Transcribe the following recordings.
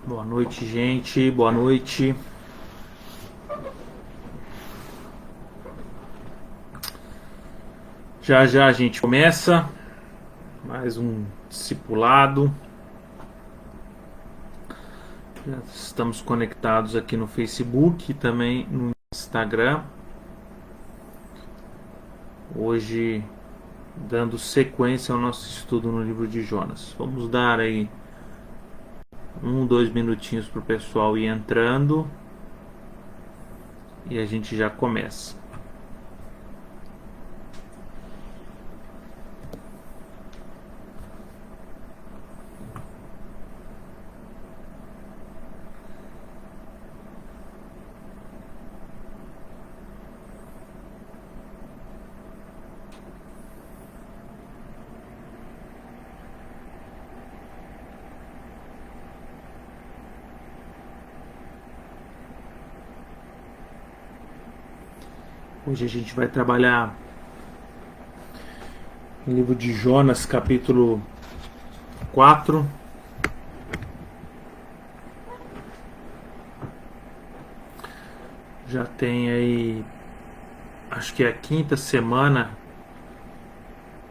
Boa noite, gente. Boa noite. Já já a gente começa mais um discipulado. Já estamos conectados aqui no Facebook e também no Instagram. Hoje, dando sequência ao nosso estudo no livro de Jonas. Vamos dar aí 2 minutinhos para o pessoal ir entrando e a gente já começa. Hoje a gente vai trabalhar o livro de Jonas, capítulo 4. Já tem aí, acho que é a quinta semana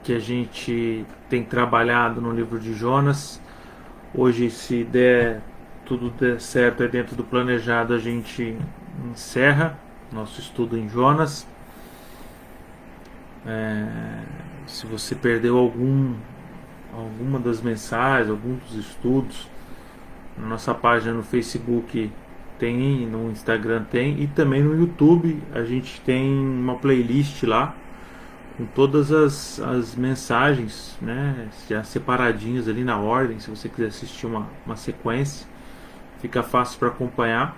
que a gente tem trabalhado no livro de Jonas. Hoje, se tudo der certo, é dentro do planejado, a gente encerra nosso estudo em Jonas. Se você perdeu alguma das mensagens, algum dos estudos, na nossa página no Facebook tem, no Instagram tem, e também no YouTube a gente tem uma playlist lá com todas as mensagens, né, já separadinhas ali na ordem. Se você quiser assistir uma sequência, fica fácil para acompanhar,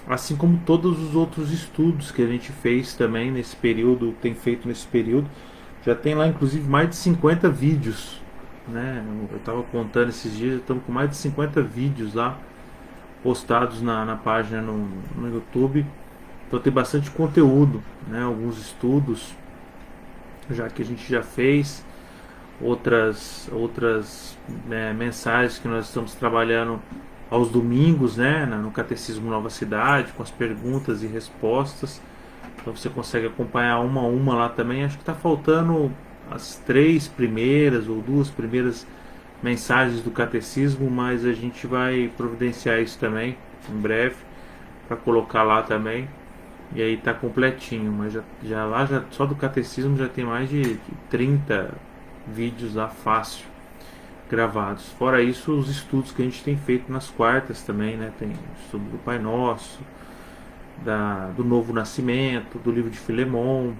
assim como todos os outros estudos que a gente fez também nesse período, tem feito nesse período. Já tem lá inclusive mais de 50 vídeos, né? Eu estava contando esses dias, estamos com mais de 50 vídeos lá postados na página no YouTube. Então tem bastante conteúdo, né? Alguns estudos já que a gente já fez, outras mensagens que nós estamos trabalhando aos domingos, né, no Catecismo Nova Cidade, com as perguntas e respostas. Então você consegue acompanhar uma a uma lá também. Acho que está faltando as 3 primeiras ou 2 primeiras mensagens do Catecismo, mas a gente vai providenciar isso também em breve para colocar lá também. E aí tá completinho, mas já só do catecismo já tem mais de 30 vídeos lá fácil gravados. Fora isso, os estudos que a gente tem feito nas quartas também, né? Tem o estudo do Pai Nosso, do Novo Nascimento, do livro de Filemon.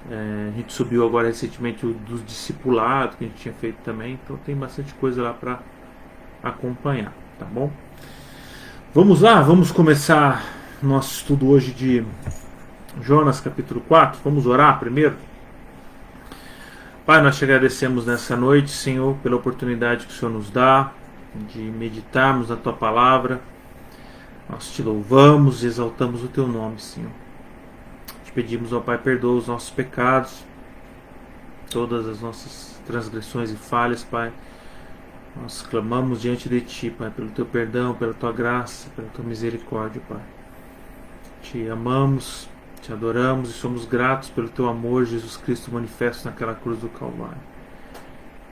A gente subiu agora recentemente o dos discipulados que a gente tinha feito também, então tem bastante coisa lá para acompanhar, tá bom? Vamos lá, vamos começar nosso estudo hoje de Jonas capítulo 4. Vamos orar primeiro. Pai, nós te agradecemos nessa noite, Senhor, pela oportunidade que o Senhor nos dá de meditarmos na tua palavra. Nós te louvamos e exaltamos o teu nome, Senhor. Te pedimos, ó Pai, perdoa os nossos pecados, todas as nossas transgressões e falhas, Pai. Nós clamamos diante de ti, Pai, pelo teu perdão, pela tua graça, pela tua misericórdia, Pai. Te amamos, te adoramos e somos gratos pelo teu amor, Jesus Cristo, manifesto naquela cruz do Calvário.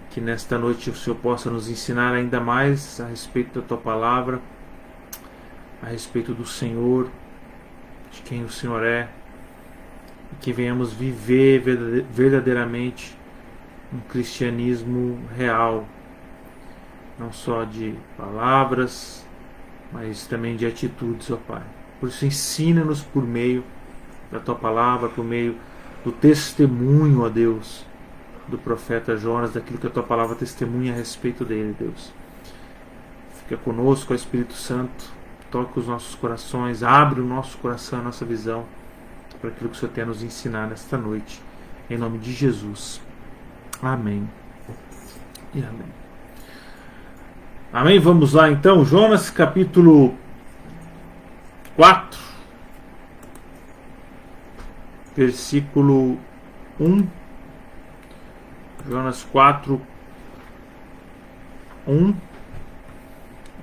Que nesta noite o Senhor possa nos ensinar ainda mais a respeito da tua palavra, a respeito do Senhor, de quem o Senhor é, e que venhamos viver verdadeiramente um cristianismo real, não só de palavras, mas também de atitudes, ó Pai. Por isso, ensina-nos por meio da tua palavra, por meio do testemunho, ó Deus, do profeta Jonas, daquilo que a tua palavra testemunha a respeito dele, Deus. Fica conosco, ó Espírito Santo, toca os nossos corações, abre o nosso coração, a nossa visão, para aquilo que o Senhor tem a nos ensinar nesta noite. Em nome de Jesus. Amém. E amém. Amém? Vamos lá então, Jonas capítulo 4, versículo 1. Jonas 4, 1.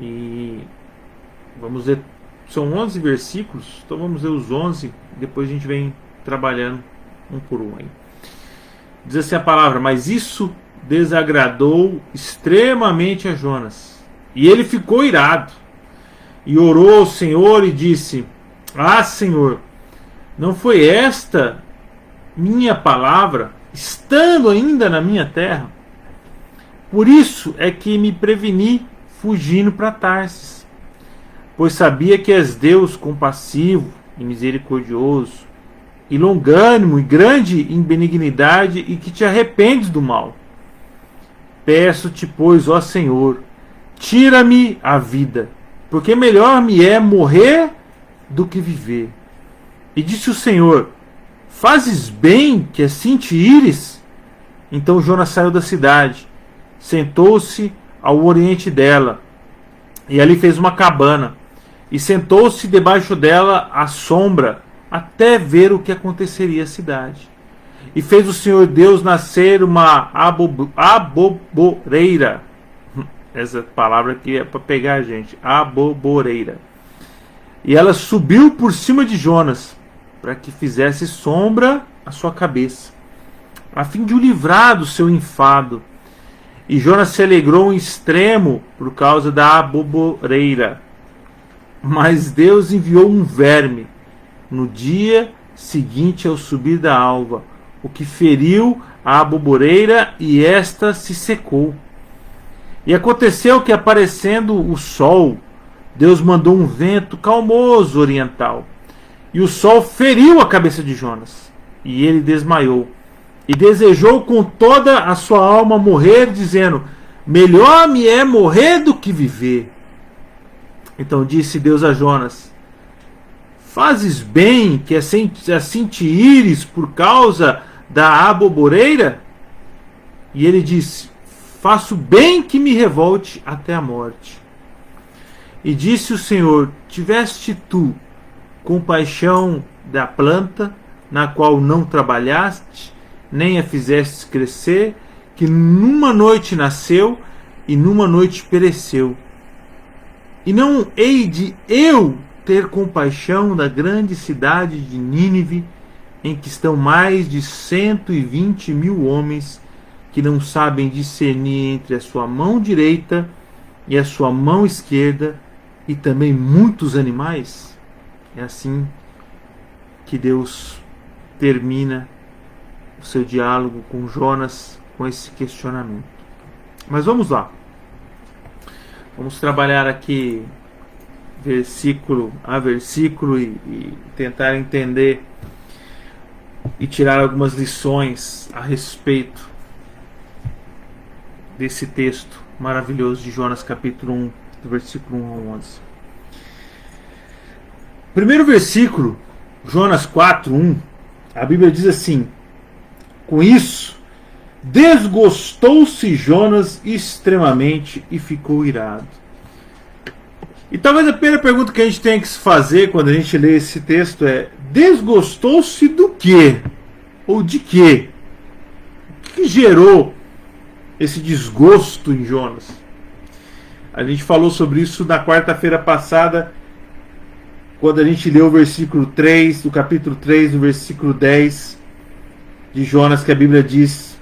E Vamos ler, são 11 versículos, então vamos ler os 11, depois a gente vem trabalhando um por um aí. Diz assim a palavra: mas isso desagradou extremamente a Jonas, e ele ficou irado, e orou ao Senhor e disse: ah, Senhor, não foi esta minha palavra, estando ainda na minha terra? Por isso é que me preveni, fugindo para Tarsis, pois sabia que és Deus compassivo e misericordioso, e longânimo e grande em benignidade, e que te arrependes do mal. Peço-te, pois, ó Senhor, tira-me a vida, porque melhor me é morrer do que viver. E disse o Senhor: fazes bem que assim te ires? Então Jonas saiu da cidade, sentou-se ao oriente dela, e ali fez uma cabana, e sentou-se debaixo dela à sombra, até ver o que aconteceria à cidade. E fez o Senhor Deus nascer uma aboboreira. Essa palavra aqui é para pegar a gente. Aboboreira. E ela subiu por cima de Jonas, para que fizesse sombra à sua cabeça, a fim de o livrar do seu enfado. E Jonas se alegrou em extremo por causa da aboboreira. Mas Deus enviou um verme no dia seguinte ao subir da alva, o que feriu a aboboreira, e esta se secou. E aconteceu que, aparecendo o sol, Deus mandou um vento calmoso oriental, e o sol feriu a cabeça de Jonas, e ele desmaiou, e desejou com toda a sua alma morrer, dizendo: melhor me é morrer do que viver. Então disse Deus a Jonas: fazes bem que assim te ires por causa da aboboreira? E ele disse: faço bem que me revolte até a morte. E disse o Senhor: tiveste tu compaixão da planta, na qual não trabalhaste, nem a fizeste crescer, que numa noite nasceu e numa noite pereceu. E não hei de eu ter compaixão da grande cidade de Nínive, em que estão mais de 120.000 homens, que não sabem discernir entre a sua mão direita e a sua mão esquerda, e também muitos animais? É assim que Deus termina o seu diálogo com Jonas, com esse questionamento. Mas vamos lá. Vamos trabalhar aqui versículo a versículo e tentar entender e tirar algumas lições a respeito desse texto maravilhoso de Jonas, capítulo 1, do versículo 1 ao 11. Primeiro versículo, Jonas 4, 1, a Bíblia diz assim: com isso, desgostou-se Jonas extremamente e ficou irado. E talvez a primeira pergunta que a gente tem que se fazer quando a gente lê esse texto é: desgostou-se do quê? Ou de quê? O que gerou esse desgosto em Jonas? A gente falou sobre isso na quarta-feira passada, quando a gente leu o versículo 3, do capítulo 3, do versículo 10 de Jonas, que a Bíblia diz: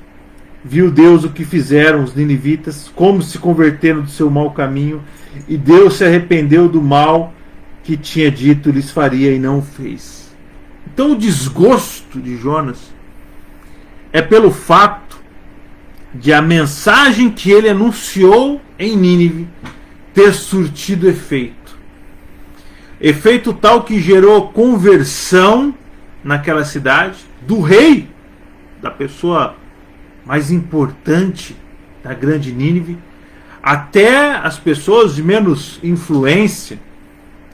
viu Deus o que fizeram os ninivitas, como se converteram do seu mau caminho, e Deus se arrependeu do mal que tinha dito lhes faria e não o fez. Então o desgosto de Jonas é pelo fato de a mensagem que ele anunciou em Nínive ter surtido efeito. Efeito tal que gerou conversão naquela cidade, do rei, da pessoa mais importante da grande Nínive, até as pessoas de menos influência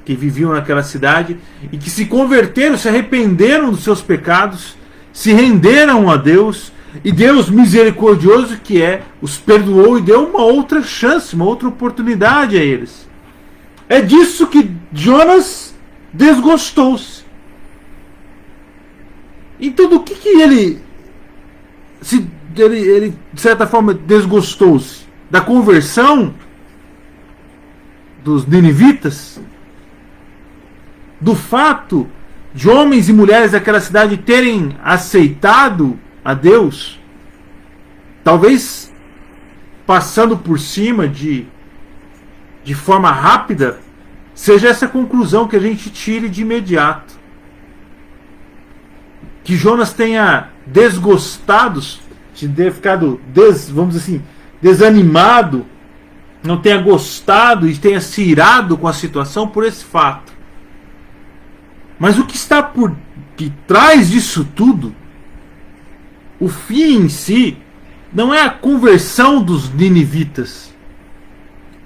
que viviam naquela cidade e que se converteram, se arrependeram dos seus pecados, se renderam a Deus, e Deus misericordioso que é, os perdoou e deu uma outra chance, uma outra oportunidade a eles. É disso que Jonas desgostou-se. Então do que ele de certa forma desgostou-se? Da conversão dos ninivitas? do fato de homens e mulheres daquela cidade terem aceitado a Deus, talvez passando por cima de forma rápida, seja essa conclusão que a gente tire de imediato. Que Jonas tenha desgostado, de ter ficado, vamos dizer assim, desanimado, não tenha gostado e tenha se irado com a situação por esse fato. Mas o que está por trás disso tudo, o fim em si, não é a conversão dos ninivitas,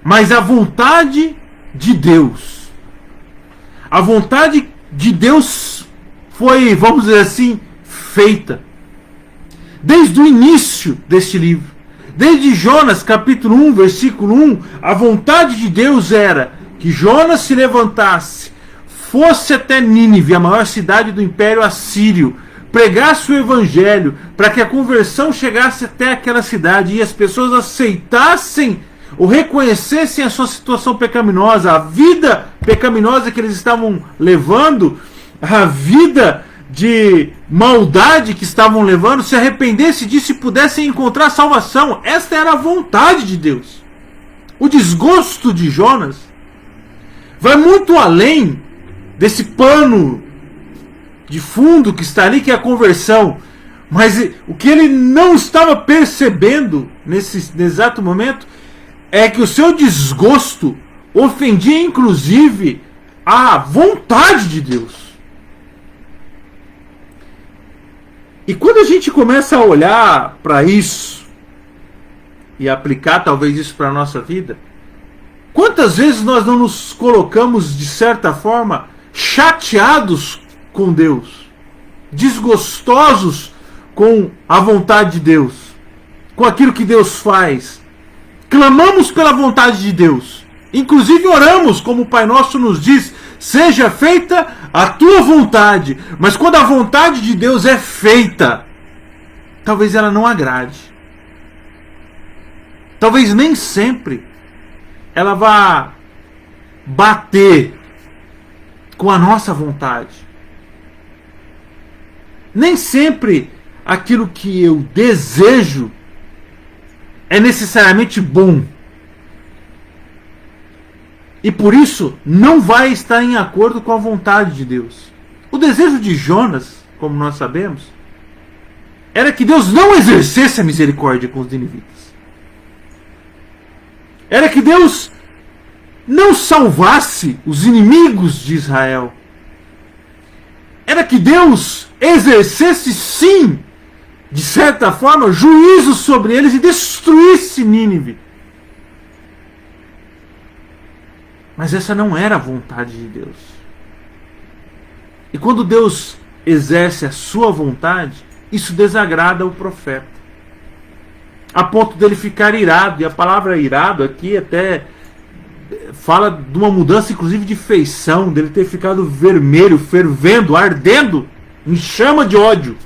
mas a vontade de Deus. A vontade de Deus foi, vamos dizer assim, feita. Desde o início deste livro. Desde Jonas, capítulo 1, versículo 1, a vontade de Deus era que Jonas se levantasse, fosse até Nínive, a maior cidade do Império Assírio, pregasse o Evangelho, para que a conversão chegasse até aquela cidade e as pessoas aceitassem ou reconhecessem a sua situação pecaminosa, a vida pecaminosa que eles estavam levando, a vida de maldade que estavam levando, se arrependesse disso e pudessem encontrar salvação. Esta era a vontade de Deus. O desgosto de Jonas vai muito além desse pano de fundo que está ali, que é a conversão. Mas o que ele não estava percebendo nesse exato momento é que o seu desgosto ofendia inclusive a vontade de Deus. E quando a gente começa a olhar para isso e aplicar talvez isso para a nossa vida, quantas vezes nós não nos colocamos de certa forma chateados com Deus, desgostosos com a vontade de Deus, com aquilo que Deus faz, clamamos pela vontade de Deus, inclusive oramos como o Pai Nosso nos diz: seja feita a tua vontade. Mas quando a vontade de Deus é feita, talvez ela não agrade. Talvez nem sempre ela vá bater com a nossa vontade. Nem sempre aquilo que eu desejo é necessariamente bom. E por isso não vai estar em acordo com a vontade de Deus. O desejo de Jonas, como nós sabemos, era que Deus não exercesse a misericórdia com os ninivitas. Era que Deus não salvasse os inimigos de Israel. Era que Deus exercesse, sim, de certa forma, juízo sobre eles e destruísse Nínive. Mas essa não era a vontade de Deus. E quando Deus exerce a sua vontade, isso desagrada o profeta, a ponto dele ficar irado. E a palavra irado aqui até fala de uma mudança inclusive de feição, dele ter ficado vermelho, fervendo, ardendo em chama de ódio.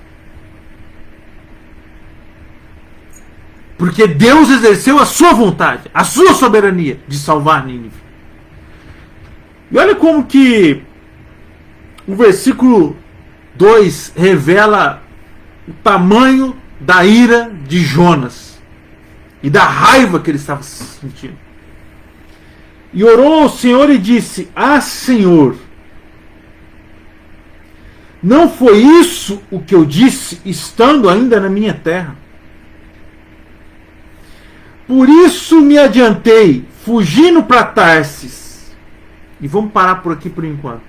Porque Deus exerceu a sua vontade, a sua soberania de salvar Nínive. E olha como que o versículo 2 revela o tamanho da ira de Jonas e da raiva que ele estava sentindo. E orou ao Senhor e disse: Ah, Senhor, não foi isso o que eu disse estando ainda na minha terra? Por isso me adiantei, fugindo para Tarsis. E vamos parar por aqui por enquanto.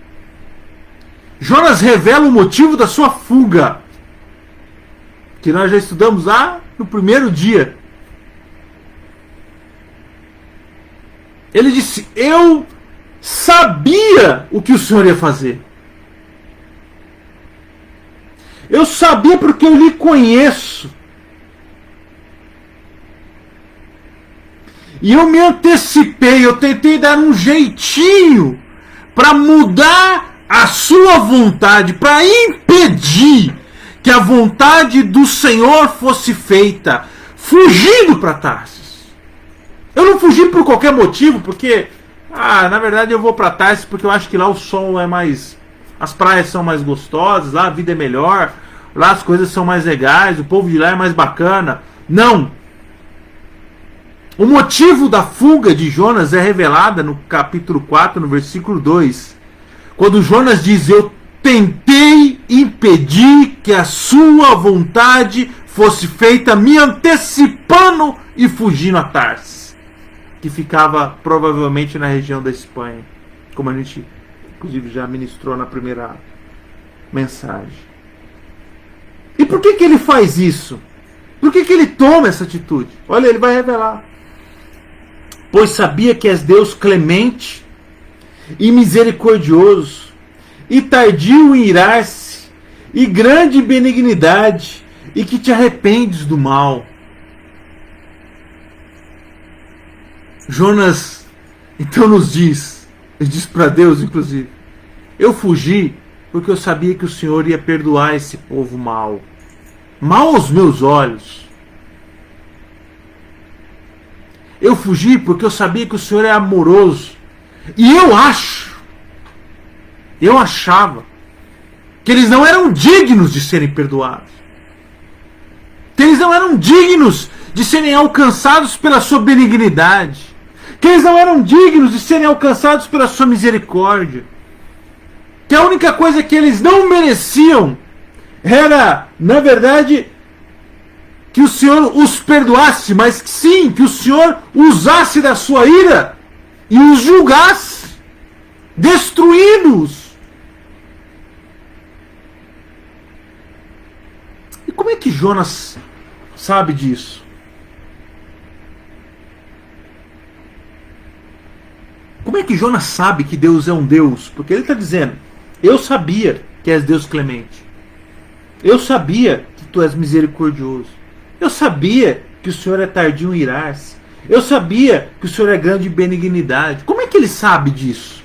Jonas revela o motivo da sua fuga, que nós já estudamos lá no primeiro dia. Ele disse: eu sabia o que o Senhor ia fazer. Eu sabia porque eu lhe conheço. E eu me antecipei, eu tentei dar um jeitinho para mudar a sua vontade, para impedir que a vontade do Senhor fosse feita, fugindo para Tarsis. Eu não fugi por qualquer motivo, porque na verdade eu vou para Tarsis porque eu acho que lá o sol é mais... As praias são mais gostosas, lá a vida é melhor, lá as coisas são mais legais, o povo de lá é mais bacana. Não! O motivo da fuga de Jonas é revelado no capítulo 4, no versículo 2. Quando Jonas diz: eu tentei impedir que a sua vontade fosse feita, me antecipando e fugindo a Tarsis, que ficava provavelmente na região da Espanha, como a gente inclusive já ministrou na primeira mensagem. E por que ele faz isso? Por que ele toma essa atitude? Olha, ele vai revelar. Pois sabia que és Deus clemente e misericordioso, e tardio em irar-se, e grande em benignidade, e que te arrependes do mal. Jonas então nos diz, ele diz para Deus inclusive: eu fugi porque eu sabia que o Senhor ia perdoar esse povo mau, mal aos meus olhos. Eu fugi porque eu sabia que o Senhor é amoroso. E eu achava que eles não eram dignos de serem perdoados, que eles não eram dignos de serem alcançados pela sua benignidade, que eles não eram dignos de serem alcançados pela sua misericórdia, que a única coisa que eles não mereciam era, na verdade, que o Senhor os perdoasse, mas que sim, que o Senhor usasse da sua ira e os julgasse, destruindo-os. E como é que Jonas sabe disso? Como é que Jonas sabe que Deus é um Deus? Porque ele está dizendo: eu sabia que és Deus clemente. Eu sabia que tu és misericordioso. Eu sabia que o Senhor é tardio em irar-se. Eu sabia que o Senhor é grande em benignidade. Como é que ele sabe disso?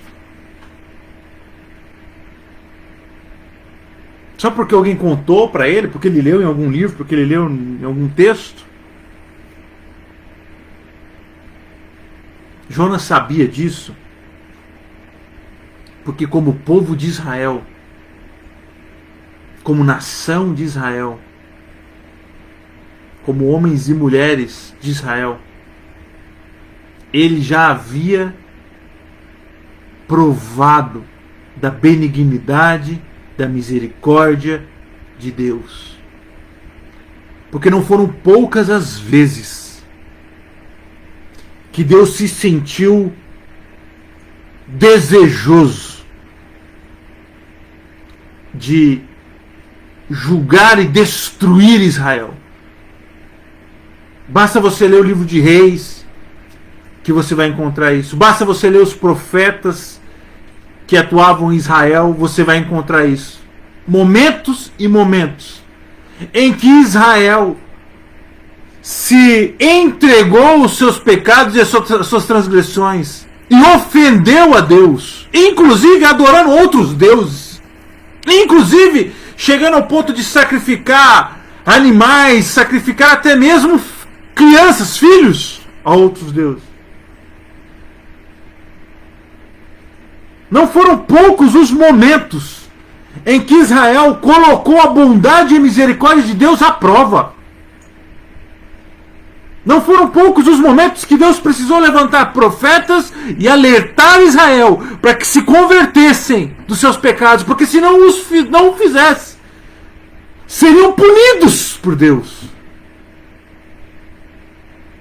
Só porque alguém contou para ele? Porque ele leu em algum livro? Porque ele leu em algum texto? Jonas sabia disso porque, como povo de Israel, como nação de Israel, como homens e mulheres de Israel, ele já havia provado da benignidade, da misericórdia de Deus. Porque não foram poucas as vezes que Deus se sentiu desejoso de julgar e destruir Israel. Basta você ler o livro de Reis, que você vai encontrar isso. Basta você ler os profetas que atuavam em Israel, você vai encontrar isso. Momentos e momentos em que Israel se entregou aos seus pecados e às suas transgressões e ofendeu a Deus, inclusive adorando outros deuses, inclusive chegando ao ponto de sacrificar animais, sacrificar até mesmo crianças, filhos, a outros deuses. Não foram poucos os momentos em que Israel colocou a bondade e a misericórdia de Deus à prova. Não foram poucos os momentos que Deus precisou levantar profetas e alertar Israel para que se convertessem dos seus pecados, porque se não o fizesse, seriam punidos por Deus.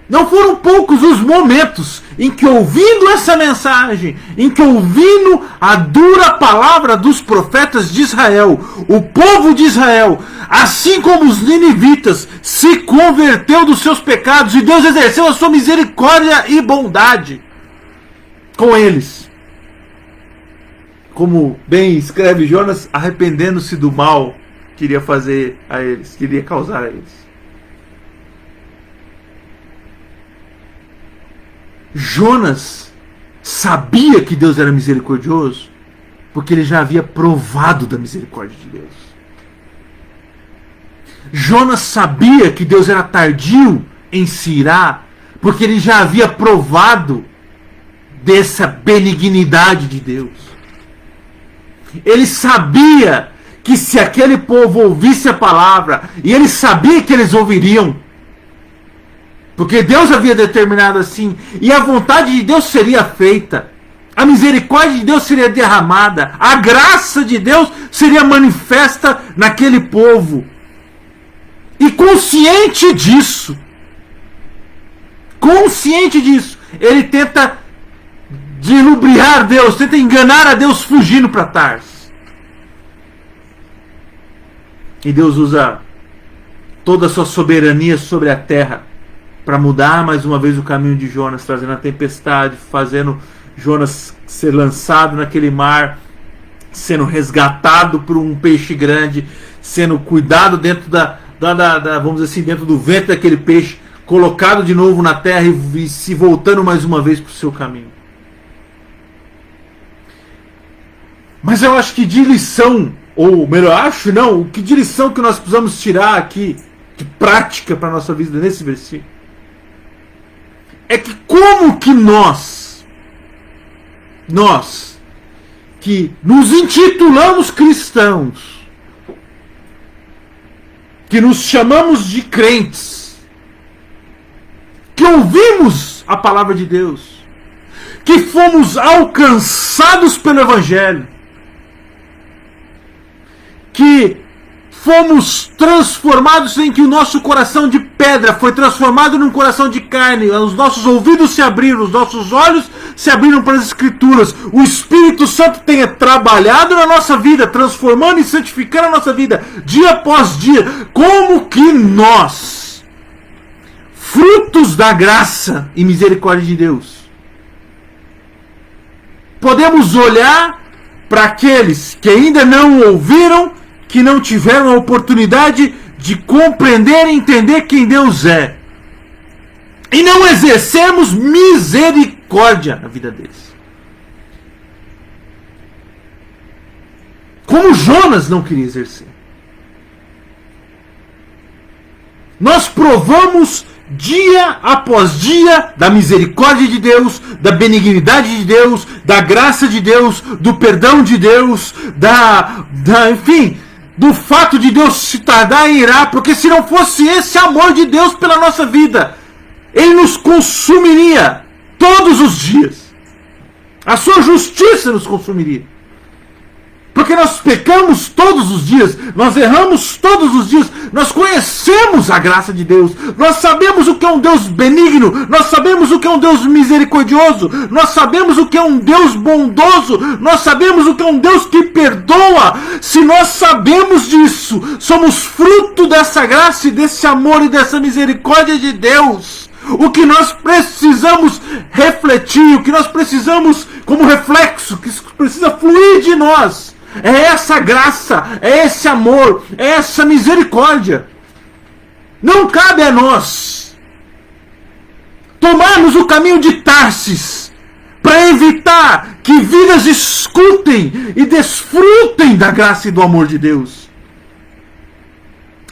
Não foram poucos os momentos em que, ouvindo essa mensagem, em que, ouvindo a dura palavra dos profetas de Israel, o povo de Israel, assim como os ninivitas, se converteu dos seus pecados e Deus exerceu a sua misericórdia e bondade com eles. Como bem escreve Jonas, arrependendo-se do mal que queria fazer a eles, queria causar a eles. Jonas sabia que Deus era misericordioso porque ele já havia provado da misericórdia de Deus. Jonas sabia que Deus era tardio em se irar porque ele já havia provado dessa benignidade de Deus. Ele sabia que se aquele povo ouvisse a palavra, e ele sabia que eles ouviriam, porque Deus havia determinado assim, e a vontade de Deus seria feita, a misericórdia de Deus seria derramada, a graça de Deus seria manifesta naquele povo. E consciente disso, ele tenta dilubriar Deus, tenta enganar a Deus fugindo para Tarsis. E Deus usa toda a sua soberania sobre a terra para mudar mais uma vez o caminho de Jonas, trazendo a tempestade, fazendo Jonas ser lançado naquele mar, sendo resgatado por um peixe grande, sendo cuidado dentro vamos dizer assim, dentro do ventre daquele peixe, colocado de novo na terra e se voltando mais uma vez para o seu caminho. Mas eu acho que de lição, ou melhor, que de lição que nós precisamos tirar aqui, de prática para a nossa vida nesse versículo, é que como que nós que nos intitulamos cristãos, que nos chamamos de crentes, que ouvimos a palavra de Deus, que fomos alcançados pelo Evangelho, que fomos transformados em que o nosso coração de pedra foi transformado num coração de carne, os nossos ouvidos se abriram, os nossos olhos se abriram para as Escrituras, o Espírito Santo tenha trabalhado na nossa vida, transformando e santificando a nossa vida, dia após dia. Como que nós, frutos da graça e misericórdia de Deus, podemos olhar para aqueles que ainda não ouviram, que não tiveram a oportunidade de compreender e entender quem Deus é, e não exercermos misericórdia na vida deles? Como Jonas não queria exercer. Nós provamos dia após dia da misericórdia de Deus, da benignidade de Deus, da graça de Deus, do perdão de Deus, enfim, do fato de Deus se tardar em irar, porque se não fosse esse amor de Deus pela nossa vida, Ele nos consumiria todos os dias. A sua justiça nos consumiria. Porque nós pecamos todos os dias, nós erramos todos os dias, nós conhecemos a graça de Deus, nós sabemos o que é um Deus benigno, nós sabemos o que é um Deus misericordioso, nós sabemos o que é um Deus bondoso, nós sabemos o que é um Deus que perdoa. Se nós sabemos disso, somos fruto dessa graça e desse amor e dessa misericórdia de Deus. O que nós precisamos refletir, o que nós precisamos como reflexo, que precisa fluir de nós, é essa graça, é esse amor, é essa misericórdia. Não cabe a nós tomarmos o caminho de Tarsis para evitar que vidas escutem e desfrutem da graça e do amor de Deus.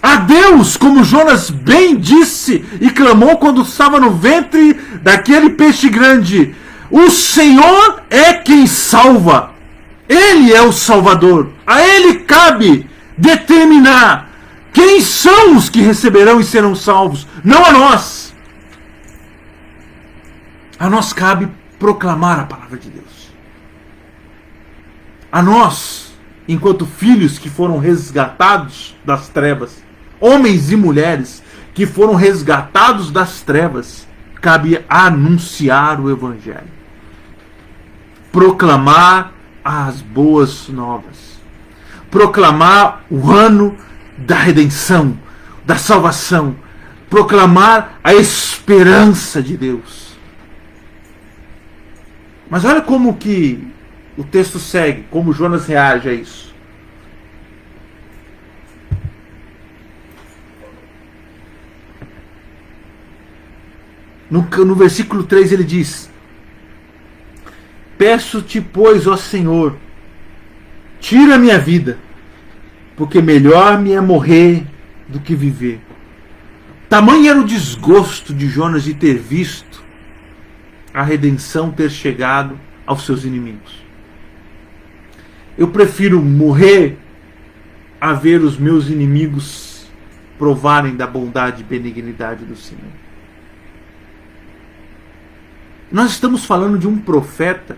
A Deus, como Jonas bem disse e clamou quando estava no ventre daquele peixe grande: o Senhor é quem salva. Ele é o Salvador. A Ele cabe determinar quem são os que receberão e serão salvos, não a nós. A nós cabe proclamar a palavra de Deus. A nós, enquanto filhos que foram resgatados das trevas, homens e mulheres que foram resgatados das trevas, cabe anunciar o Evangelho, proclamar as boas novas, proclamar o ano da redenção, da salvação, proclamar a esperança de Deus. Mas olha como que o texto segue, como Jonas reage a isso. No versículo 3 ele diz: peço-te, pois, ó Senhor, tira a minha vida, porque melhor me é morrer do que viver. Tamanho era o desgosto de Jonas de ter visto a redenção ter chegado aos seus inimigos. Eu prefiro morrer a ver os meus inimigos provarem da bondade e benignidade do Senhor. Nós estamos falando de um profeta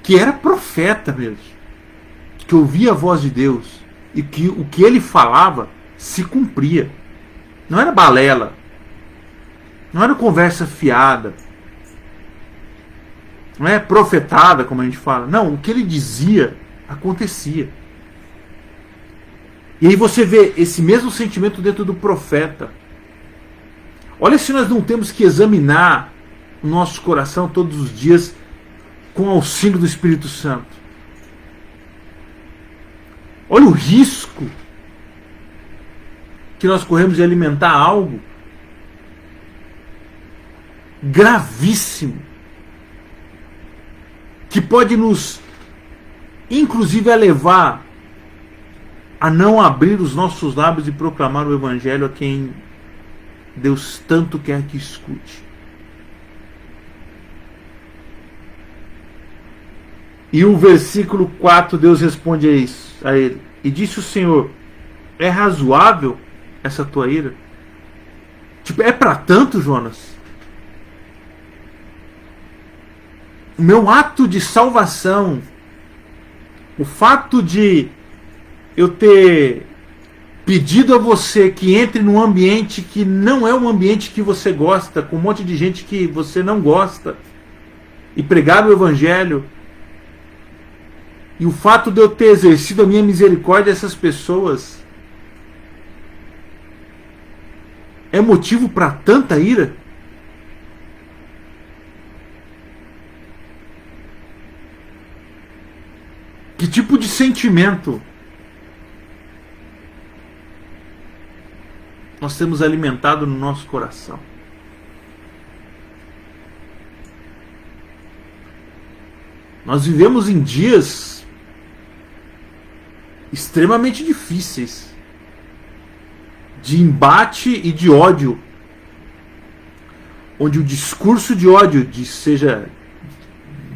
que era profeta mesmo, que ouvia a voz de Deus e que o que ele falava se cumpria. Não era balela, não era conversa fiada, não é profetada, como a gente fala. Não, o que ele dizia acontecia. E aí você vê esse mesmo sentimento dentro do profeta. Olha se nós não temos que examinar o nosso coração todos os dias com o auxílio do Espírito Santo. Olha o risco que nós corremos de alimentar algo gravíssimo, que pode nos, inclusive, levar a não abrir os nossos lábios e proclamar o Evangelho a quem Deus tanto quer que escute. E o versículo 4, Deus responde a ele: e disse o Senhor, é razoável essa tua ira? Tipo, é para tanto, Jonas? O meu ato de salvação, o fato de eu ter pedido a você que entre num ambiente que não é um ambiente que você gosta, com um monte de gente que você não gosta, e pregar o Evangelho, e o fato de eu ter exercido a minha misericórdia a essas pessoas, é motivo para tanta ira? Que tipo de sentimento nós temos alimentado no nosso coração? Nós vivemos em dias extremamente difíceis de embate e de ódio, onde o discurso de ódio, seja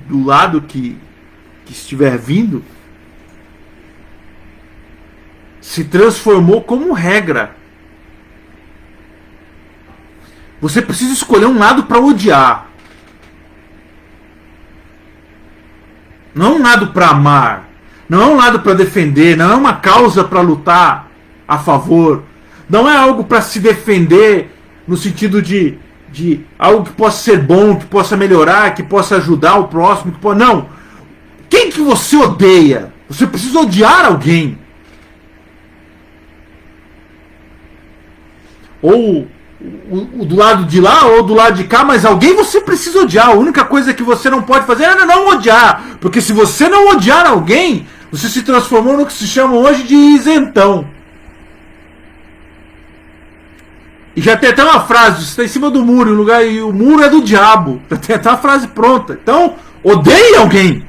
do lado que estiver vindo, se transformou como regra. Você precisa escolher um lado para odiar, não é um lado para amar, não é um lado para defender, não é uma causa para lutar a favor, não é algo para se defender no sentido de algo que possa ser bom, que possa melhorar, que possa ajudar o próximo, não. Quem que você odeia? Você precisa odiar alguém. Ou do lado de lá ou do lado de cá, mas alguém você precisa odiar. A única coisa que você não pode fazer é não odiar, porque se você não odiar alguém, você se transformou no que se chama hoje de isentão. E já tem até uma frase: você está em cima do muro, e o muro é do diabo. Já tem até uma frase pronta. Então, odeie alguém.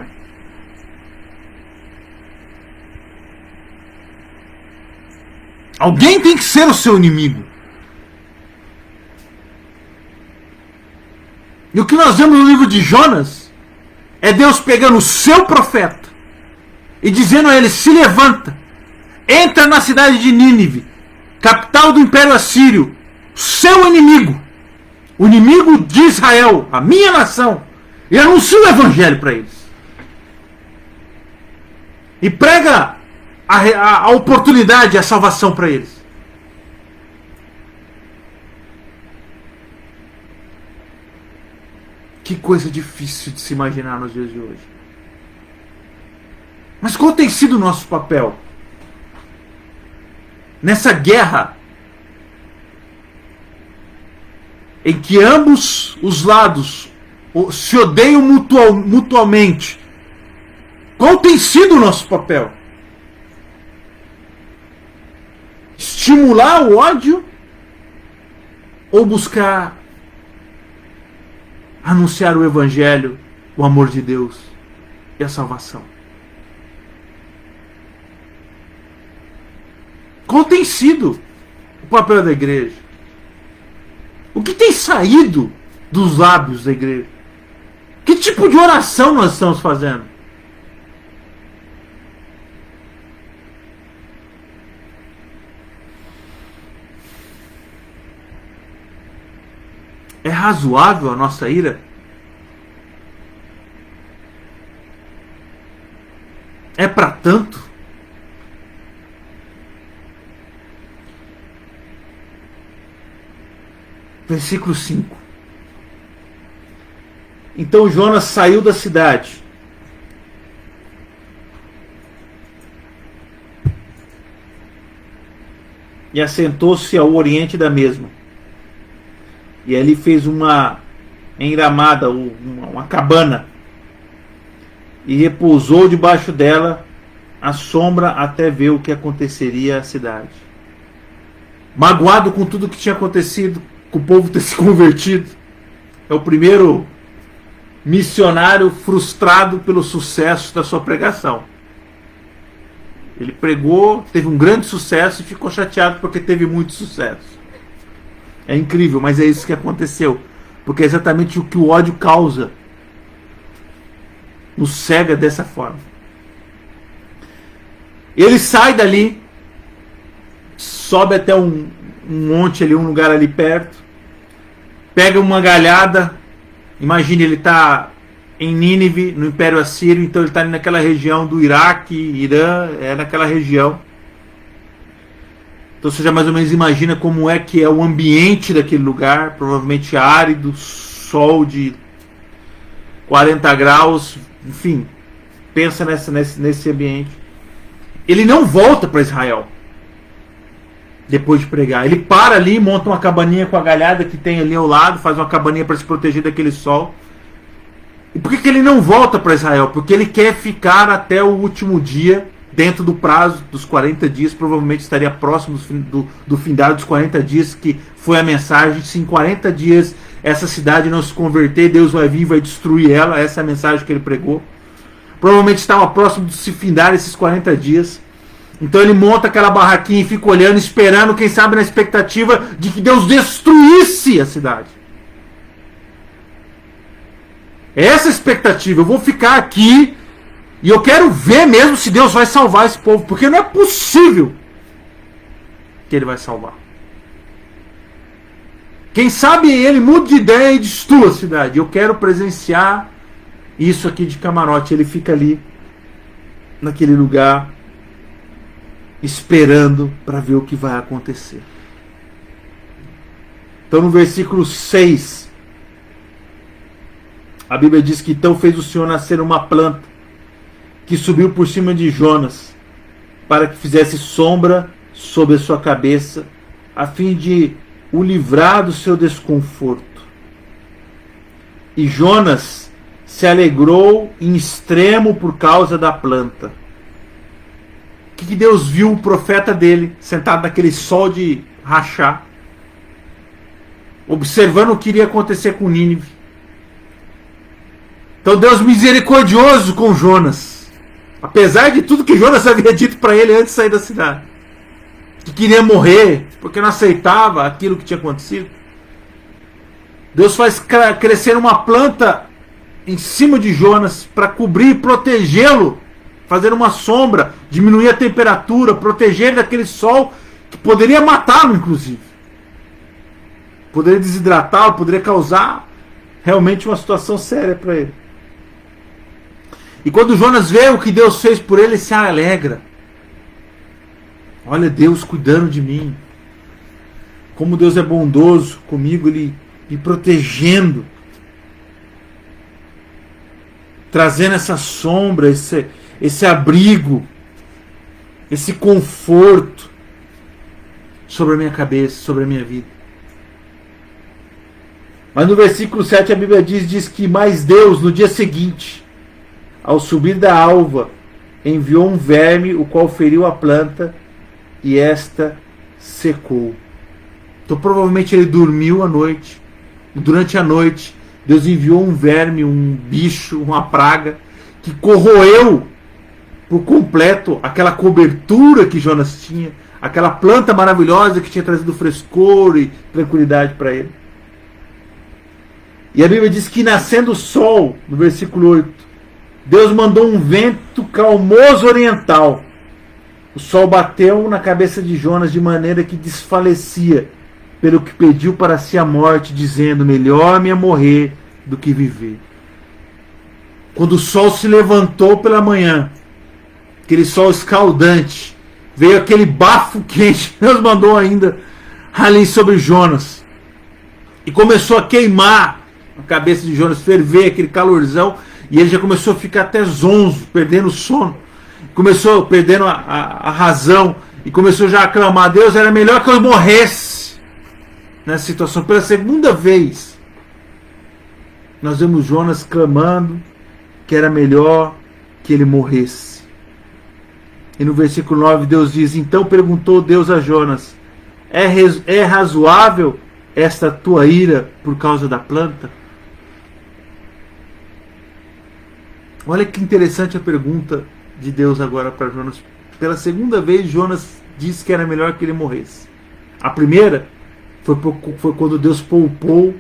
Alguém tem que ser o seu inimigo. E o que nós vemos no livro de Jonas é Deus pegando o seu profeta e dizendo a ele: se levanta, entra na cidade de Nínive, capital do Império Assírio, seu inimigo, o inimigo de Israel, a minha nação, e anuncia o Evangelho para eles. E prega a oportunidade, a salvação para eles. Que coisa difícil de se imaginar nos dias de hoje. Mas qual tem sido o nosso papel nessa guerra em que ambos os lados se odeiam mutuamente? Qual tem sido o nosso papel? Estimular o ódio ou buscar anunciar o Evangelho, o amor de Deus e a salvação? Qual tem sido o papel da igreja? O que tem saído dos lábios da igreja? Que tipo de oração nós estamos fazendo? É razoável a nossa ira? É para tanto? Versículo 5. Então Jonas saiu da cidade e assentou-se ao oriente da mesma. E ali fez uma enramada, uma cabana, e repousou debaixo dela à sombra até ver o que aconteceria à cidade. Magoado com tudo que tinha acontecido, com o povo ter se convertido, é o primeiro missionário frustrado pelo sucesso da sua pregação. Ele pregou, teve um grande sucesso e ficou chateado porque teve muito sucesso. É incrível, mas é isso que aconteceu. Porque é exatamente o que o ódio causa. Nos cega dessa forma. Ele sai dali, sobe até um monte ali, um lugar ali perto, pega uma galhada. Imagine, ele está em Nínive, no Império Assírio, então ele está ali naquela região do Iraque, Irã, é naquela região. Então você já mais ou menos imagina como é que é o ambiente daquele lugar, provavelmente árido, sol de 40 graus, enfim, pensa nesse ambiente. Ele não volta para Israel depois de pregar. Ele para ali, monta uma cabaninha com a galhada que tem ali ao lado, faz uma cabaninha para se proteger daquele sol. E por que ele não volta para Israel? Porque ele quer ficar até o último dia, dentro do prazo dos 40 dias, provavelmente estaria próximo do findar dos 40 dias, que foi a mensagem. Se em 40 dias essa cidade não se converter, Deus vai vir e vai destruir ela. Essa é a mensagem que ele pregou. Provavelmente estava próximo de se findar esses 40 dias. Então ele monta aquela barraquinha e fica olhando, esperando, quem sabe na expectativa de que Deus destruísse a cidade. É essa a expectativa. Eu vou ficar aqui e eu quero ver mesmo se Deus vai salvar esse povo, porque não é possível que ele vai salvar. Quem sabe ele muda de ideia e destrua a cidade. Eu quero presenciar isso aqui de camarote. Ele fica ali, naquele lugar, esperando para ver o que vai acontecer. Então no versículo 6, a Bíblia diz que então fez o Senhor nascer uma planta que subiu por cima de Jonas, para que fizesse sombra sobre a sua cabeça, a fim de o livrar do seu desconforto. E Jonas se alegrou em extremo por causa da planta. O que Deus viu o profeta dele sentado naquele sol de rachar, observando o que iria acontecer com Nínive. Então Deus misericordioso com Jonas, apesar de tudo que Jonas havia dito para ele antes de sair da cidade, que queria morrer porque não aceitava aquilo que tinha acontecido. Deus faz crescer uma planta em cima de Jonas para cobrir e protegê-lo, fazer uma sombra, diminuir a temperatura, proteger ele daquele sol que poderia matá-lo, inclusive. Poderia desidratá-lo, poderia causar realmente uma situação séria para ele. E quando Jonas vê o que Deus fez por ele, ele se alegra. Olha Deus cuidando de mim. Como Deus é bondoso comigo, Ele me protegendo. Trazendo essa sombra, esse abrigo, esse conforto sobre a minha cabeça, sobre a minha vida. Mas no versículo 7 a Bíblia diz que mais Deus, no dia seguinte, ao subir da alva, enviou um verme, o qual feriu a planta, e esta secou. Então provavelmente ele dormiu à noite, e durante a noite Deus enviou um verme, um bicho, uma praga, que corroeu por completo aquela cobertura que Jonas tinha, aquela planta maravilhosa que tinha trazido frescor e tranquilidade para ele. E a Bíblia diz que nascendo o sol, no versículo 8, Deus mandou um vento calmoso oriental. O sol bateu na cabeça de Jonas de maneira que desfalecia, pelo que pediu para si a morte, dizendo: melhor-me é morrer do que viver. Quando o sol se levantou pela manhã, aquele sol escaldante, veio aquele bafo quente, Deus mandou ainda ali sobre Jonas. E começou a queimar a cabeça de Jonas, ferver aquele calorzão, e ele já começou a ficar até zonzo, perdendo o sono. Começou perdendo a razão, e começou já a clamar: Deus, era melhor que eu morresse nessa situação. Pela segunda vez, nós vemos Jonas clamando que era melhor que ele morresse. E no versículo 9 Deus diz: então perguntou Deus a Jonas: é razoável esta tua ira por causa da planta? Olha que interessante a pergunta de Deus agora para Jonas. Pela segunda vez Jonas disse que era melhor que ele morresse. A primeira foi quando Deus poupou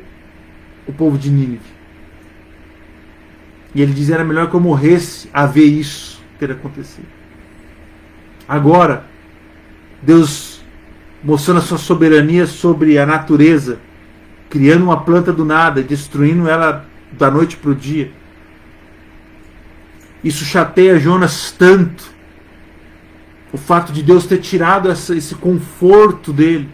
o povo de Nínive. E ele diz: era melhor que eu morresse a ver isso ter acontecido. Agora, Deus mostrando a sua soberania sobre a natureza, criando uma planta do nada, destruindo ela da noite para o dia. Isso chateia Jonas tanto. O fato de Deus ter tirado esse conforto dele,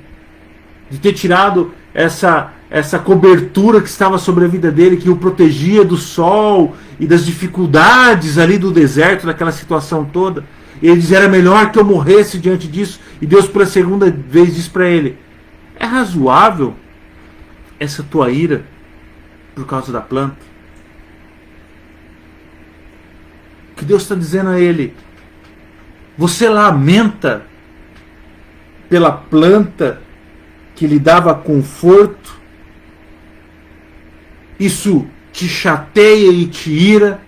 de ter tirado essa cobertura que estava sobre a vida dele, que o protegia do sol e das dificuldades ali do deserto, daquela situação toda. Ele diz: era melhor que eu morresse diante disso. E Deus pela segunda vez diz para ele: é razoável essa tua ira por causa da planta? O que Deus está dizendo a ele: você lamenta pela planta que lhe dava conforto? Isso te chateia e te ira,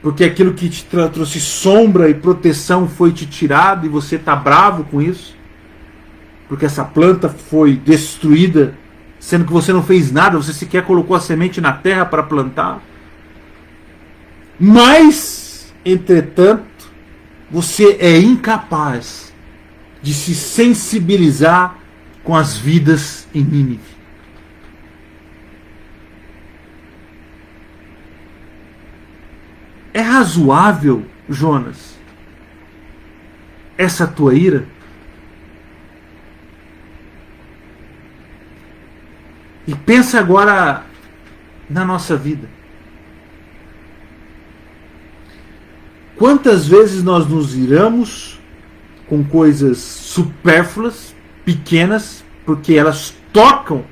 porque aquilo que te trouxe sombra e proteção foi te tirado e você está bravo com isso? Porque essa planta foi destruída, sendo que você não fez nada, você sequer colocou a semente na terra para plantar. Mas, entretanto, você é incapaz de se sensibilizar com as vidas em Nínive. É razoável, Jonas, essa tua ira? E pensa agora na nossa vida. Quantas vezes nós nos iramos com coisas supérfluas, pequenas, porque elas tocam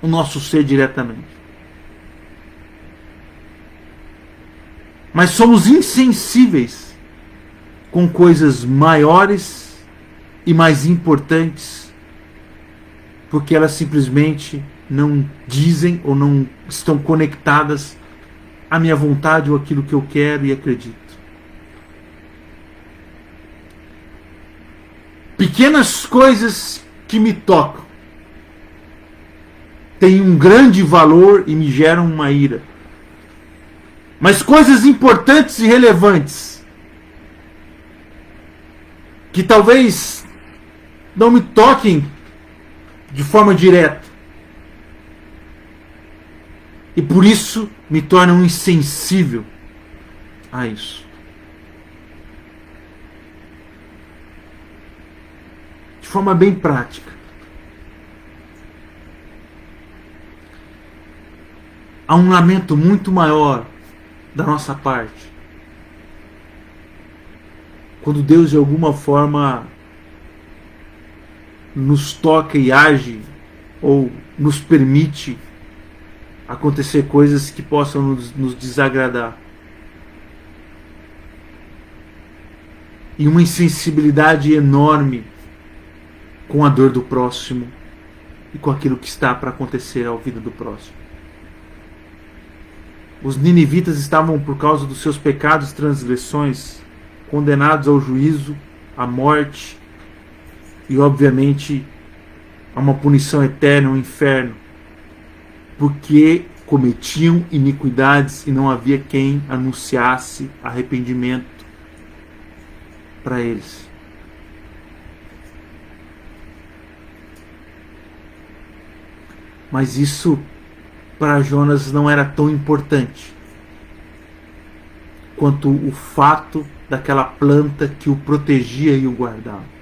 o nosso ser diretamente. Mas somos insensíveis com coisas maiores e mais importantes, porque elas simplesmente não dizem ou não estão conectadas à minha vontade ou aquilo que eu quero e acredito. Pequenas coisas que me tocam têm um grande valor e me geram uma ira. Mas coisas importantes e relevantes, que talvez não me toquem de forma direta, e por isso me tornam insensível a isso. De forma bem prática, há um lamento muito maior da nossa parte quando Deus de alguma forma nos toca e age ou nos permite acontecer coisas que possam nos desagradar. E uma insensibilidade enorme com a dor do próximo e com aquilo que está para acontecer à vida do próximo. Os ninivitas estavam, por causa dos seus pecados e transgressões, condenados ao juízo, à morte e, obviamente, a uma punição eterna, um inferno, porque cometiam iniquidades e não havia quem anunciasse arrependimento para eles. Mas isso para Jonas não era tão importante quanto o fato daquela planta que o protegia e o guardava.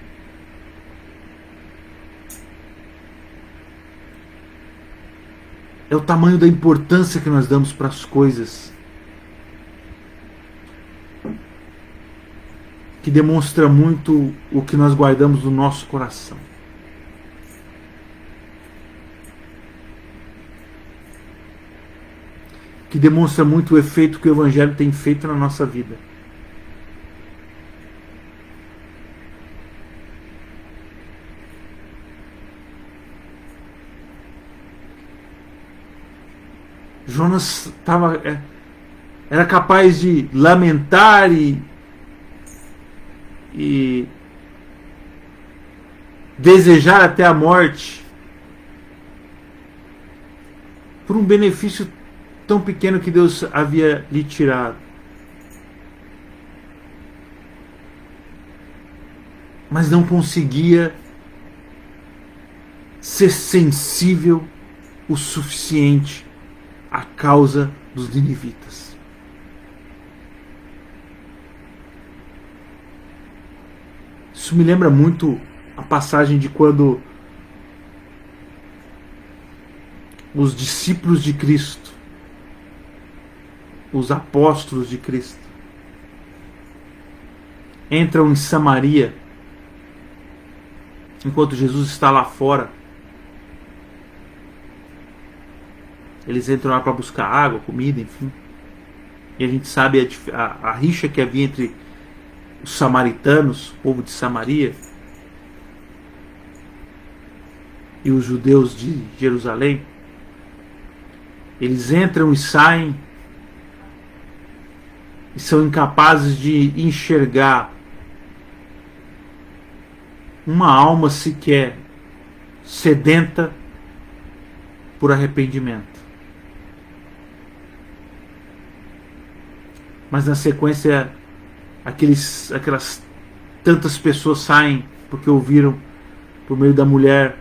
É o tamanho da importância que nós damos para as coisas que demonstra muito o que nós guardamos no nosso coração. Que demonstra muito o efeito que o Evangelho tem feito na nossa vida. Jonas era capaz de lamentar e desejar até a morte por um benefício tão pequeno que Deus havia lhe tirado. Mas não conseguia ser sensível o suficiente à causa dos ninivitas. Isso me lembra muito a passagem de quando os discípulos de Cristo, os apóstolos de Cristo, entram em Samaria enquanto Jesus está lá fora. Eles entram lá para buscar água, comida, enfim. E a gente sabe a rixa que havia entre os samaritanos, o povo de Samaria, e os judeus de Jerusalém. Eles entram e saem e são incapazes de enxergar uma alma sequer sedenta por arrependimento. Mas na sequência aquelas tantas pessoas saem porque ouviram por meio da mulher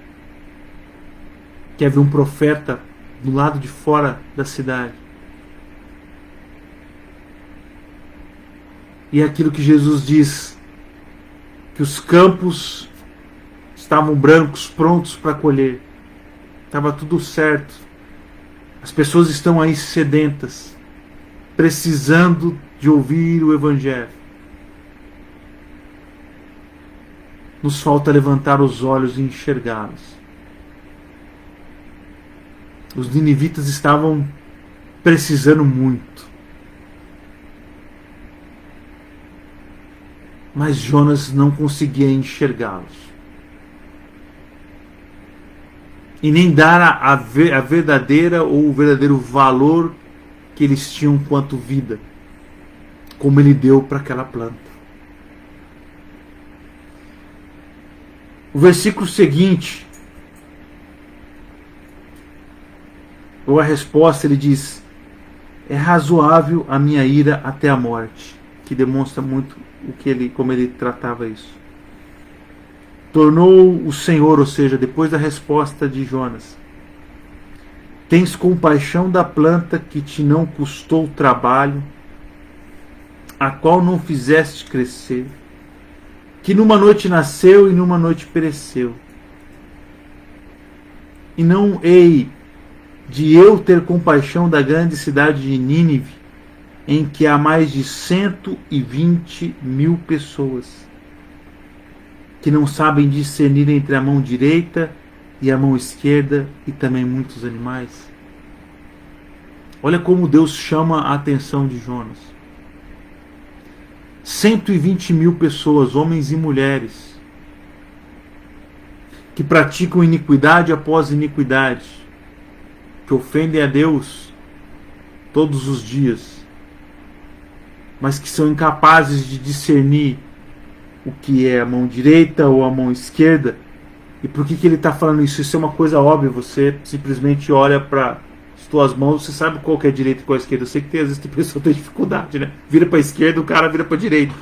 que havia um profeta do lado de fora da cidade. E é aquilo que Jesus diz, que os campos estavam brancos, prontos para colher. Estava tudo certo. As pessoas estão aí sedentas, precisando de ouvir o Evangelho. Nos falta levantar os olhos e enxergá-los. Os ninivitas estavam precisando muito. Mas Jonas não conseguia enxergá-los. E nem dar a verdadeira ou o verdadeiro valor que eles tinham quanto vida, como ele deu para aquela planta. O versículo seguinte, ou a resposta, ele diz: é razoável a minha ira até a morte, que demonstra muito como ele tratava isso. Tornou o Senhor, ou seja, depois da resposta de Jonas: tens compaixão da planta que te não custou trabalho, a qual não fizeste crescer, que numa noite nasceu e numa noite pereceu. E não hei de eu ter compaixão da grande cidade de Nínive, em que há mais de 120.000 pessoas, que não sabem discernir entre a mão direita e a mão esquerda, e também muitos animais. Olha como Deus chama a atenção de Jonas. 120.000 pessoas, homens e mulheres, que praticam iniquidade após iniquidade, que ofendem a Deus todos os dias, mas que são incapazes de discernir o que é a mão direita ou a mão esquerda, E por que ele está falando isso? Isso é uma coisa óbvia. Você simplesmente olha para as tuas mãos, você sabe qual que é a direita e qual é a esquerda. Eu sei que às vezes tem pessoa que tem dificuldade, né? Vira para a esquerda, o cara vira para a direita.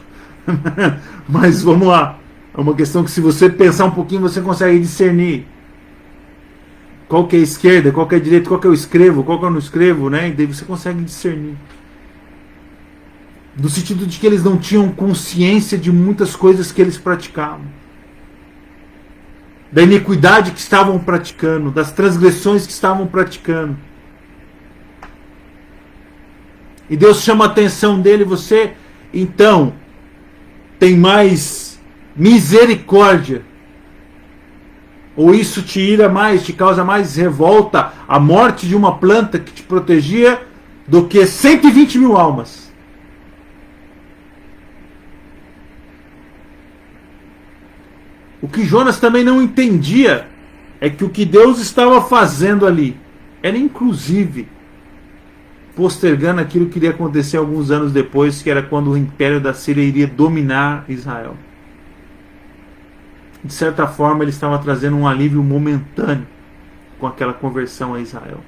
Mas vamos lá. É uma questão que, se você pensar um pouquinho, você consegue discernir qual que é a esquerda, qual que é a direita, qual que eu escrevo, qual que eu não escrevo, né? E daí você consegue discernir. No sentido de que eles não tinham consciência de muitas coisas que eles praticavam. Da iniquidade que estavam praticando, das transgressões que estavam praticando. E Deus chama a atenção dele: você, então, tem mais misericórdia? Ou isso te ira mais, te causa mais revolta, a morte de uma planta que te protegia, do que 120 mil almas? O que Jonas também não entendia é que o que Deus estava fazendo ali era, inclusive, postergando aquilo que iria acontecer alguns anos depois, que era quando o Império da Síria iria dominar Israel. De certa forma, ele estava trazendo um alívio momentâneo com aquela conversão a Israel.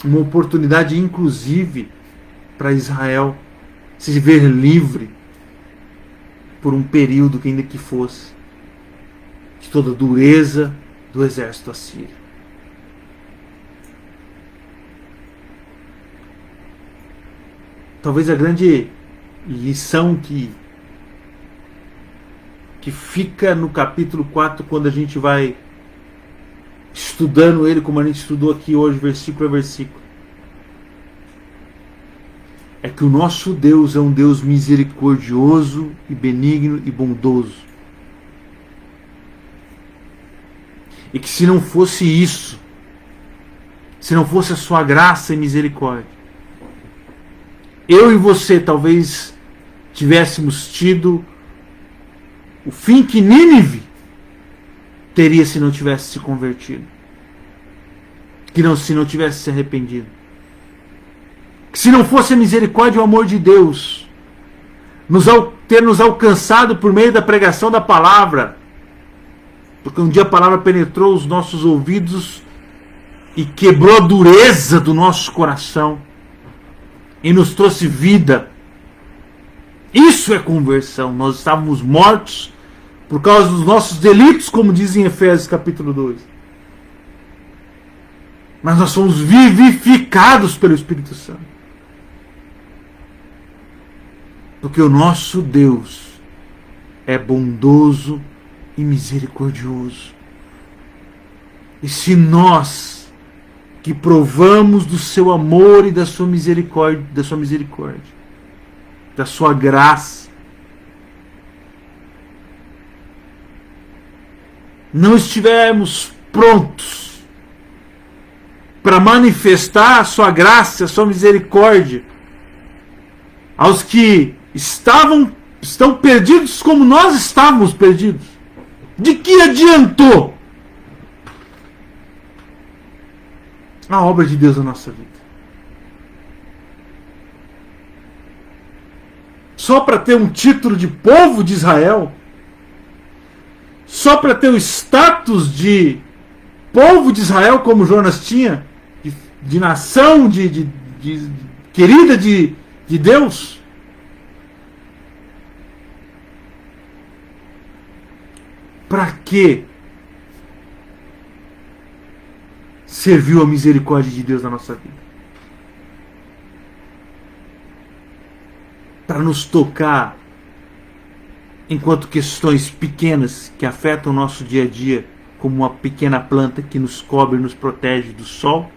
Uma oportunidade, inclusive, para Israel se ver livre por um período, que ainda que fosse, de toda a dureza do exército assírio. Talvez a grande lição que fica no capítulo 4, quando a gente vai estudando ele, como a gente estudou aqui hoje, versículo a versículo, é que o nosso Deus é um Deus misericordioso e benigno e bondoso. E que, se não fosse isso, se não fosse a sua graça e misericórdia, eu e você talvez tivéssemos tido o fim que Nínive teria se não tivesse se convertido, se não tivesse se arrependido. Que, se não fosse a misericórdia e o amor de Deus ter nos alcançado por meio da pregação da palavra, porque um dia a palavra penetrou os nossos ouvidos e quebrou a dureza do nosso coração e nos trouxe vida. Isso é conversão. Nós estávamos mortos por causa dos nossos delitos, como diz em Efésios capítulo 2. Mas nós somos vivificados pelo Espírito Santo. Porque o nosso Deus é bondoso e misericordioso. E se nós, que provamos do seu amor e da sua misericórdia, da sua graça, não estivermos prontos para manifestar a sua graça, a sua misericórdia aos que estão perdidos como nós estávamos perdidos, de que adiantou a obra de Deus na nossa vida? Só para ter um título de povo de Israel? Só para ter o status de povo de Israel, como Jonas tinha, de nação, querida de Deus? Para que serviu a misericórdia de Deus na nossa vida? Para nos tocar enquanto questões pequenas que afetam o nosso dia a dia, como uma pequena planta que nos cobre e nos protege do sol?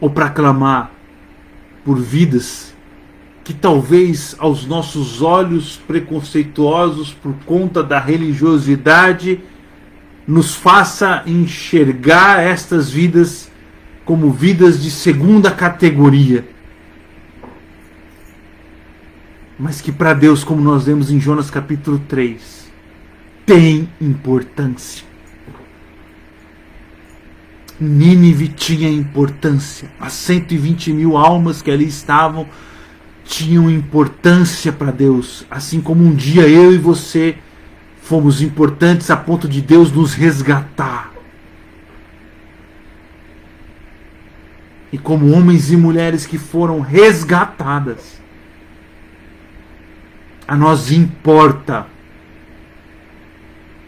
Ou para clamar por vidas que talvez aos nossos olhos preconceituosos por conta da religiosidade nos faça enxergar estas vidas como vidas de segunda categoria, mas que para Deus, como nós vemos em Jonas capítulo 3, tem importância. Nínive tinha importância. As 120 mil almas que ali estavam tinham importância para Deus, assim como um dia eu e você fomos importantes a ponto de Deus nos resgatar. E como homens e mulheres que foram resgatadas, a nós importa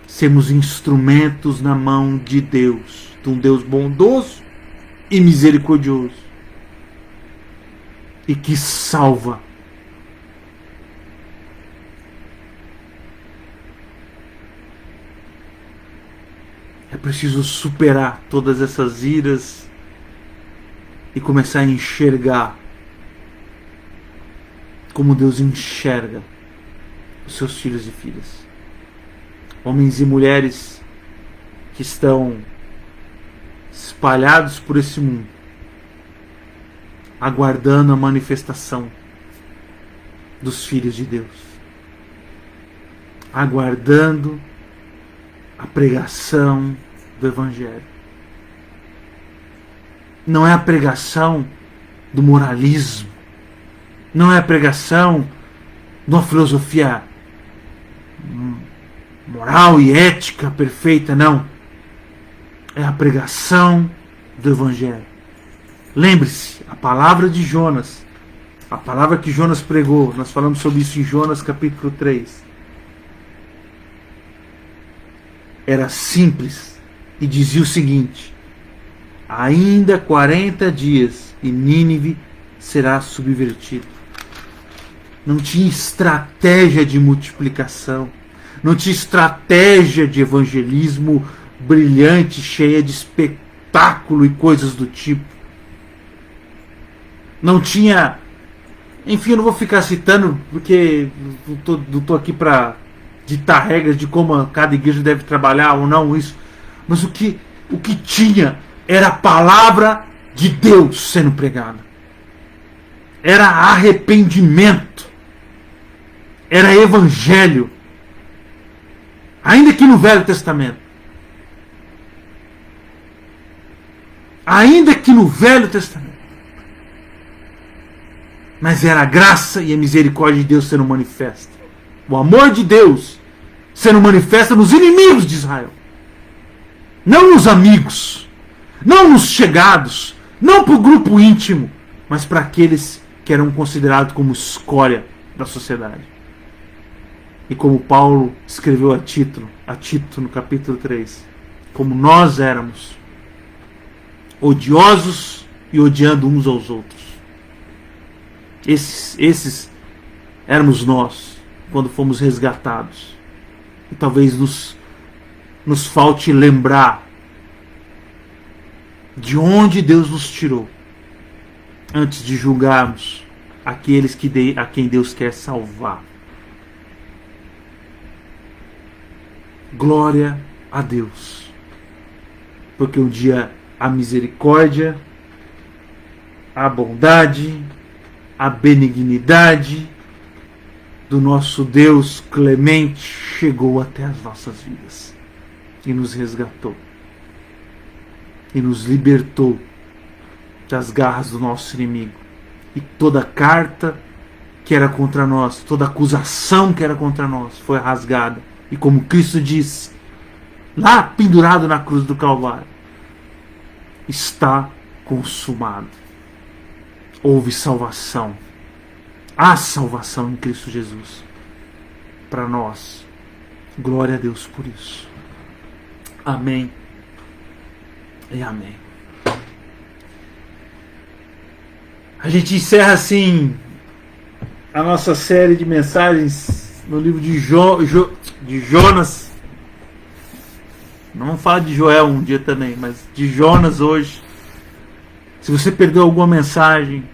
sermos instrumentos na mão de Deus, de um Deus bondoso e misericordioso, e que salva. É preciso superar todas essas iras e começar a enxergar como Deus enxerga os seus filhos e filhas. Homens e mulheres que estão espalhados por esse mundo, aguardando a manifestação dos filhos de Deus, aguardando a pregação do Evangelho. Não é a pregação do moralismo, não é a pregação de uma filosofia moral e ética perfeita, não. É a pregação do Evangelho. Lembre-se, a palavra de Jonas, a palavra que Jonas pregou, nós falamos sobre isso em Jonas capítulo 3, era simples e dizia o seguinte: ainda 40 dias e Nínive será subvertido. Não tinha estratégia de multiplicação, não tinha estratégia de evangelismo brilhante, cheia de espetáculo e coisas do tipo. Não tinha... Enfim, eu não vou ficar citando, porque não estou aqui para ditar regras de como cada igreja deve trabalhar ou não isso. Mas o que tinha era a palavra de Deus sendo pregada. Era arrependimento. Era evangelho. Ainda que no Velho Testamento. Ainda que no Velho Testamento. Mas era a graça e a misericórdia de Deus sendo manifesta. O amor de Deus sendo manifesta nos inimigos de Israel. Não nos amigos. Não nos chegados. Não para o grupo íntimo. Mas para aqueles que eram considerados como escória da sociedade. E como Paulo escreveu a Tito no capítulo 3, como nós éramos odiosos e odiando uns aos outros. Esses éramos nós quando fomos resgatados. E talvez nos falte lembrar de onde Deus nos tirou antes de julgarmos aqueles a quem Deus quer salvar. Glória a Deus, porque um dia a misericórdia, a bondade, a benignidade do nosso Deus clemente chegou até as nossas vidas e nos resgatou e nos libertou das garras do nosso inimigo. E toda carta que era contra nós, toda acusação que era contra nós foi rasgada. E como Cristo disse, lá pendurado na cruz do Calvário, está consumado. Houve salvação. Há salvação em Cristo Jesus. Para nós. Glória a Deus por isso. Amém. E amém. A gente encerra assim a nossa série de mensagens no livro de Jonas. Não vamos falar de Joel um dia também, mas de Jonas hoje. Se você perdeu alguma mensagem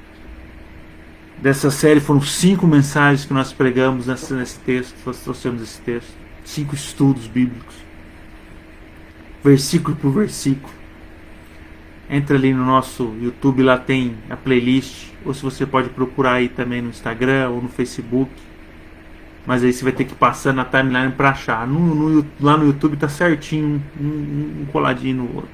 dessa série, foram 5 mensagens que nós pregamos nesse texto, nós trouxemos esse texto. 5 estudos bíblicos. Versículo por versículo. Entra ali no nosso YouTube, lá tem a playlist. Ou se você pode procurar aí também no Instagram ou no Facebook. Mas aí você vai ter que passar na timeline para achar. Lá no YouTube tá certinho, um coladinho no outro.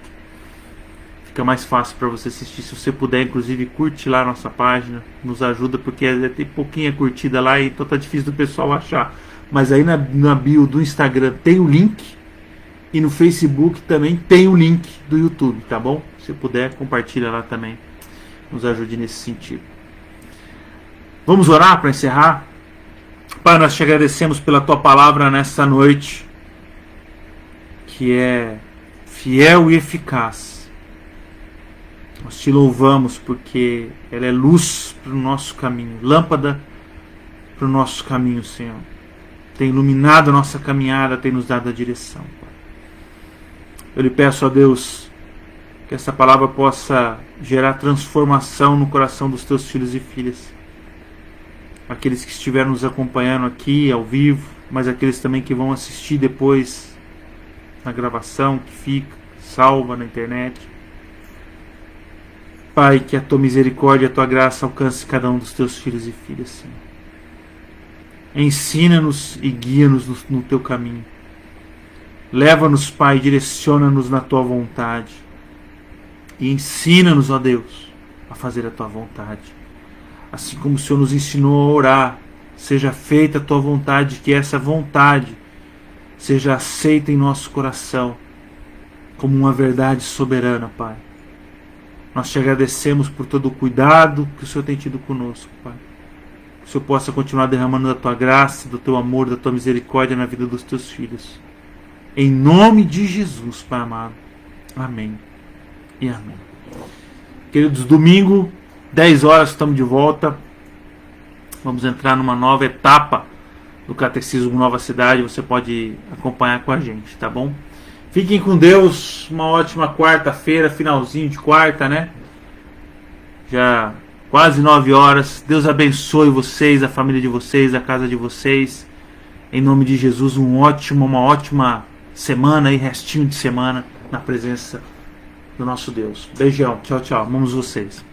Fica mais fácil para você assistir. Se você puder, inclusive, curte lá a nossa página. Nos ajuda, porque tem pouquinha curtida lá, então tá difícil do pessoal achar. mas aí na bio do Instagram tem o link, e no Facebook também tem o link do YouTube, tá bom? Se puder, compartilha lá também, nos ajude nesse sentido. Vamos orar para encerrar? Pai, nós te agradecemos pela tua palavra nessa noite, que é fiel e eficaz. Nós te louvamos porque ela é luz para o nosso caminho, lâmpada para o nosso caminho, Senhor. Tem iluminado a nossa caminhada, tem nos dado a direção, Pai. Eu lhe peço a Deus que essa palavra possa gerar transformação no coração dos teus filhos e filhas. Aqueles que estiveram nos acompanhando aqui ao vivo, mas aqueles também que vão assistir depois na gravação, que fica salva na internet. Pai, que a tua misericórdia e a tua graça alcance cada um dos teus filhos e filhas, Senhor. Ensina-nos e guia-nos no teu caminho. Leva-nos, Pai, direciona-nos na tua vontade. E ensina-nos, ó Deus, a fazer a tua vontade. Assim como o Senhor nos ensinou a orar, seja feita a tua vontade, que essa vontade seja aceita em nosso coração como uma verdade soberana, Pai. Nós te agradecemos por todo o cuidado que o Senhor tem tido conosco, Pai. Que o Senhor possa continuar derramando da tua graça, do teu amor, da tua misericórdia na vida dos teus filhos. Em nome de Jesus, Pai amado. Amém e amém. Queridos, domingo, 10 horas, estamos de volta. Vamos entrar numa nova etapa do Catecismo Nova Cidade. Você pode acompanhar com a gente, tá bom? Fiquem com Deus. Uma ótima quarta-feira, finalzinho de quarta, né? Já quase 9 horas. Deus abençoe vocês, a família de vocês, a casa de vocês. Em nome de Jesus, uma ótima semana e restinho de semana na presença do nosso Deus. Beijão. Tchau, tchau. Amamos vocês.